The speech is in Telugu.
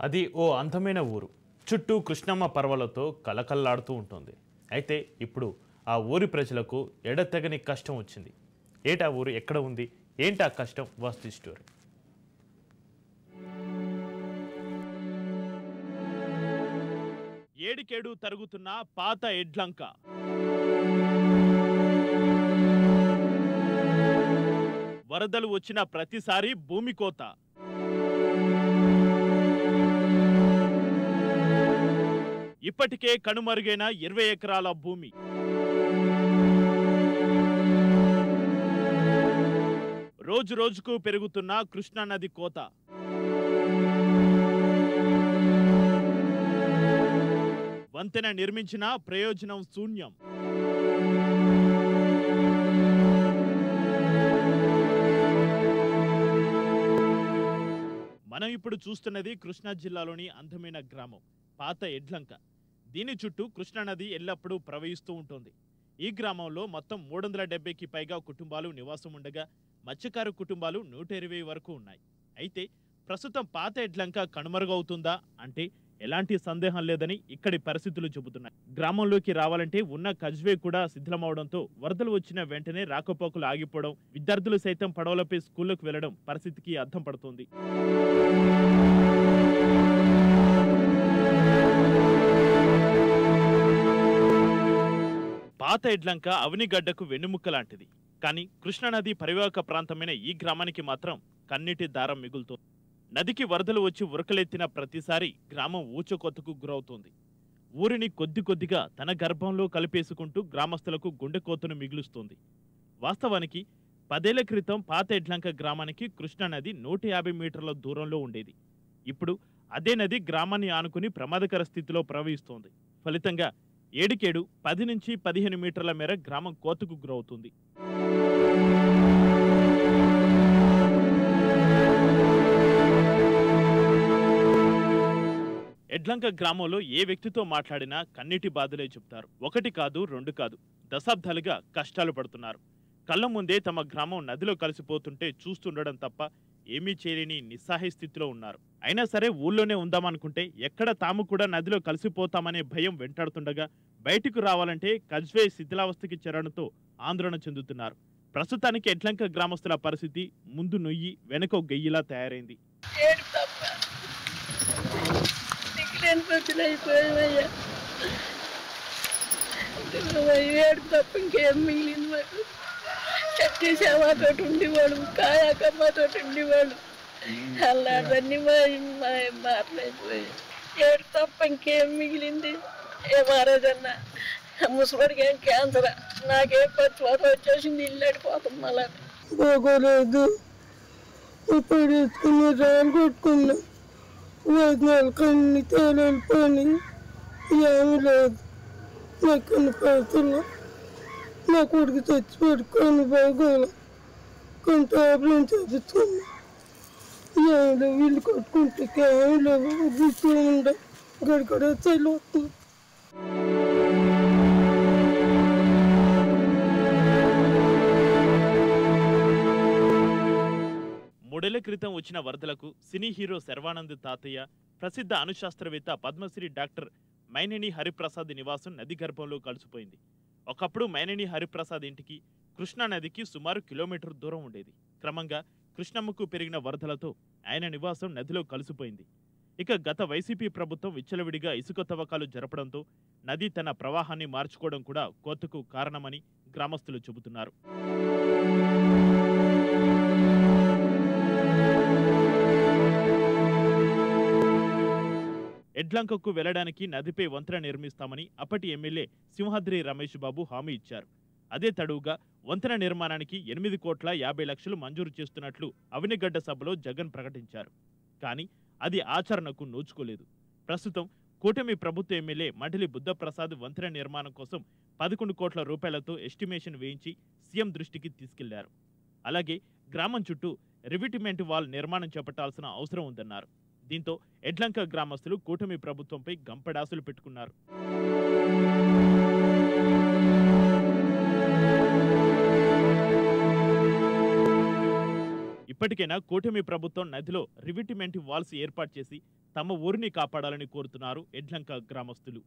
అది ఓ అందమైన ఊరు. చుట్టూ కృష్ణమ్మ పర్వలతో కలకల్లాడుతూ ఉంటుంది. అయితే ఇప్పుడు ఆ ఊరి ప్రజలకు ఎడతెగని కష్టం వచ్చింది. ఏటా ఊరు ఎక్కడ ఉంది, ఏంటా కష్టం? వాస్తు స్టోరీ. ఏడికేడు తరుగుతున్న పాత ఎడ్లంక. వరదలు వచ్చిన ప్రతిసారి భూమి కోత. ఇప్పటికే కనుమరుగైన 20 ఎకరాల భూమి. రోజు రోజుకు పెరుగుతున్న కృష్ణానది కోత. వంతెన నిర్మించిన ప్రయోజనం శూన్యం. మనం ఇప్పుడు చూస్తున్నది కృష్ణా జిల్లాలోని అందమైన గ్రామం పాత ఎడ్లంక. దీని చుట్టూ కృష్ణానది ఎల్లప్పుడూ ప్రవహిస్తూ ఉంటుంది. ఈ గ్రామంలో మొత్తం 370కి పైగా కుటుంబాలు నివాసం ఉండగా మత్స్యకారు కుటుంబాలు 120 వరకు ఉన్నాయి. అయితే ప్రస్తుతం పాత ఎడ్లంక కనుమరుగవుతుందా అంటే ఎలాంటి సందేహం లేదని ఇక్కడి పరిస్థితులు చెబుతున్నాయి. గ్రామంలోకి రావాలంటే ఉన్న కజ్వే కూడా శిథిలమవడంతో వరదలు వచ్చిన వెంటనే రాకపోకలు ఆగిపోవడం, విద్యార్థులు సైతం పడవలపై స్కూళ్లకు వెళ్లడం పరిస్థితికి అద్దం పడుతోంది. పాత ఎడ్లంక అవనిగడ్డకు వెన్నుముక్క లాంటిది. కానీ కృష్ణానది పరివాహక ప్రాంతమైన ఈ గ్రామానికి మాత్రం కన్నీటి దారం మిగులుతోంది. నదికి వరదలు వచ్చి ఉరకలెత్తిన ప్రతిసారి గ్రామం ఊచకొత్తకు గురవుతోంది. ఊరిని కొద్ది కొద్దిగా తన గర్భంలో కలిపేసుకుంటూ గ్రామస్తులకు గుండెకోతను మిగులుస్తోంది. వాస్తవానికి 10 ఏళ్ల క్రితం పాత ఎడ్లంక గ్రామానికి కృష్ణానది 150 మీటర్ల దూరంలో ఉండేది. ఇప్పుడు అదే నది గ్రామాన్ని ఆనుకుని ప్రమాదకర స్థితిలో ప్రవహిస్తోంది. ఫలితంగా ఏడికేడు 10 నుంచి 15 మీటర్ల మేర గ్రామం కోతకు గురవుతుంది. ఎడ్లంక గ్రామంలో ఏ వ్యక్తితో మాట్లాడినా కన్నీటి బాధలే చెప్తారు. ఒకటి కాదు, రెండు కాదు, దశాబ్దాలుగా కష్టాలు పడుతున్నారు. కళ్ళ ముందే తమ గ్రామం నదిలో కలిసిపోతుంటే చూస్తుండడం తప్ప ఏమీ చేయలేని నిస్సహాయ స్థితిలో ఉన్నారు. అయినా సరే ఊళ్ళోనే ఉందామనుకుంటే ఎక్కడ తాము కూడా నదిలో కలిసిపోతామనే భయం వెంటాడుతుండగా బయటకు రావాలంటే కజ్వే శిథిలావస్థకి చేరడంతో ఆందోళన చెందుతున్నారు. ప్రస్తుతానికి ఎడ్లంక గ్రామస్తుల పరిస్థితి ముందు నొయ్యి వెనక గెయ్యిలా తయారైంది. ఇంకేం మిగిలింది మాకు. చట్నీ సేవతోటి ఉండేవాడు, కాయకమ్మతోటి ఉండేవాడు. అల్లాడన్నీ మాట్లాడిపోయాయి. ఏడు తప్ప ఇంకేం మిగిలింది? ఏ మహారాజన్నా ముసలికి ఏం క్యాన్సర్, నాకేం పచ్చిపోత వచ్చేసింది, ఇల్లు అడిపోతాం. మళ్ళా బాగోలేదు. ఇప్పుడు వేసుకుని రాళ్ళు కొట్టుకున్నా, వేదనాలు కన్నీ తేలాలి పని ఏమీ లేదు. నాకు కొన్ని పైసలు, నా కొడుకు తెచ్చి పెట్టుకొని బాగోలు కొన్ని టాబ్లెట్ చేపించుకున్నా. ఏమి లేవు, ఇల్లు కట్టుకుంటే ఏమి లేవు. గుర్తు ఉండే గడిగడ చలి వస్తుంది. మూడేళ్ల క్రితం వచ్చిన వరదలకు సినీ హీరో శర్వానంద్ తాతయ్య, ప్రసిద్ధ అణుశాస్త్రవేత్త పద్మశ్రీ డాక్టర్ మైనేని హరిప్రసాద్ నివాసం నది గర్భంలో కలిసిపోయింది. ఒకప్పుడు మైనేని హరిప్రసాద్ ఇంటికి కృష్ణానదికి సుమారు కిలోమీటర్ దూరం ఉండేది. క్రమంగా కృష్ణమ్మకు పెరిగిన వరదలతో ఆయన నివాసం నదిలో కలిసిపోయింది. ఇక గత వైసీపీ ప్రభుత్వం విచ్చలవిడిగా ఇసుక తవ్వకాలు జరపడంతో నది తన ప్రవాహాన్ని మార్చుకోవడం కూడా కోతకు కారణమని గ్రామస్తులు చెబుతున్నారు. ఎడ్లంకకు వెళ్లడానికి నదిపై వంతెన నిర్మిస్తామని అప్పటి ఎమ్మెల్యే సింహాద్రి రమేష్ బాబు హామీ ఇచ్చారు. అదే తడువుగా వంతెన నిర్మాణానికి 8,50,00,000 మంజూరు చేస్తున్నట్లు అవనిగడ్డ సభలో జగన్ ప్రకటించారు. కానీ అది ఆచరణకు నోచుకోలేదు. ప్రస్తుతం కూటమి ప్రభుత్వ ఎమ్మెల్యే మండలి బుద్ధప్రసాద్ వంతెన నిర్మాణం కోసం 11 కోట్ల రూపాయలతో ఎస్టిమేషన్ వేయించి సీఎం దృష్టికి తీసుకెళ్లారు. అలాగే గ్రామం చుట్టూ రివిటిమెంట్ వాల్ నిర్మాణం చేపట్టాల్సిన అవసరం ఉందన్నారు. దీంతో ఎడ్లంక గ్రామస్తులు కూటమి ప్రభుత్వంపై గంపడాసులు పెట్టుకున్నారు. ఇప్పటికైనా కూటమి ప్రభుత్వం నదిలో రివిటిమెంట్ వాల్స్ ఏర్పాటు చేసి తమ ఊరిని కాపాడాలని కోరుతున్నారు ఎడ్లంక గ్రామస్తులు.